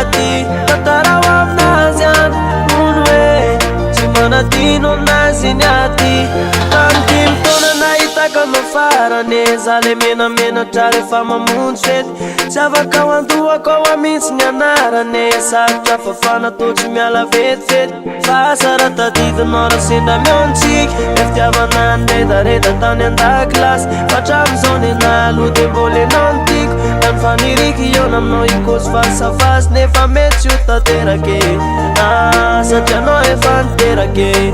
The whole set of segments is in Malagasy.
nyati tatarao aminazy any olo hoe tsy manadino aminazy nyati tamdimy taona nahitaka mafarane za le menamenatra rehefa mamonjy fety tsy afaka ao andohako ao amitsy ny anarane sarotra fafana totsy miala vetifety fa sara tadidinao raha sendra miontsika efitiavana nredareda tany an-dakilasy fatramizao nenalo de mbolenao nitiko da nifaniriky eo naminao ikosy fasafasy nefa mety io taterake satria anao efa niterake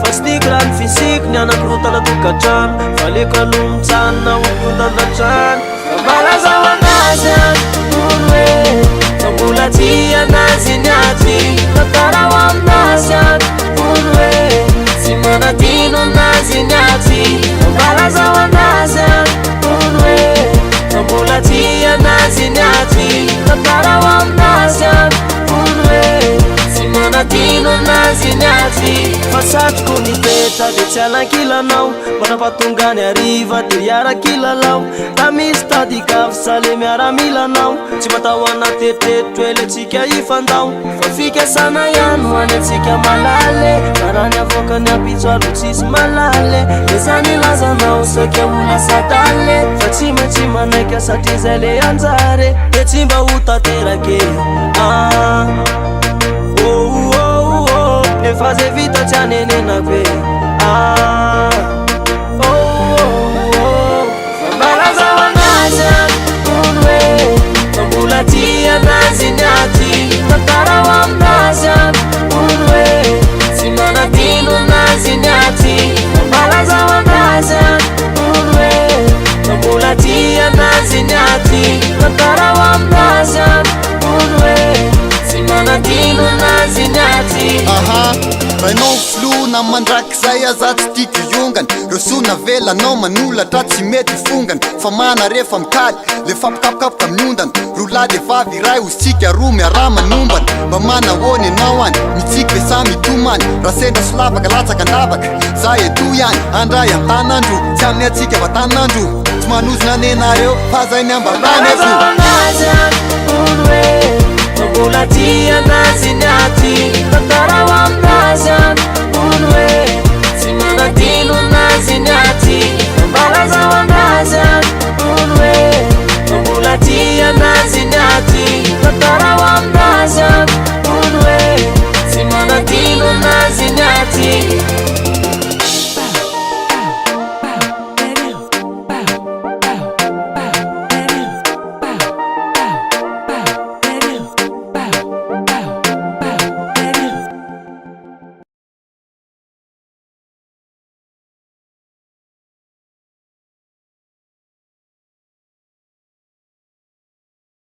fa tsy tiako raha ny fisiko ny anakorotana tokatrano faleko alomotsanona okotandatrano fambalazao anazy any olo hoe fa mbola ty anazy niaty tatarao aminazy any olo hoe tsy manadino anazy niaty fambalazao anazy any olo hoe fa mbola ty anazy niaty tatarao aminazy any olo hoe tsy manadino anazy niaty fa satroko nipetra de tsy alankilanao manapatongany ariva de iarakilalao da misy tadikavy sale miaramilanao tsy matao anatetetro eletsika ifandao fa fikasana ihany hoany atsika malale karany avokany apitsoalo tsisy malale de zany lazanao saika ola satale fa tsy maintsy manaika satria zay le anjare de tsy mba ho taterake efa zay vita tsy anenenako fambalazao anazy any olo hoe fa mbola ty anazy niaty tatarao aminazy any olo hoe tsy manadino anazy niaty fambalazao anazy any olo hoe fa mbola ty anazy niaty tatarao aminazy any olo hoe tsy manadino anazy niaty rainao flona mandraky zay aza tsy tiako iongany reo sona velanao manolatra tsy mety fongany fa mana rehefa mikaly le fampikapokapoka amin'ny ondany rola de vavy ray ositsika roa miara manombany mba manahony anao any mitsika ve sa mitomany raha sendra solavaka latsaka andavaka za eto ihany andray an-tanandro tsy amin'ny atsika va-tanandro tsy manozona nenareo fa zay ny ambarany fambalazao anazy any olo hoe fa mbola ty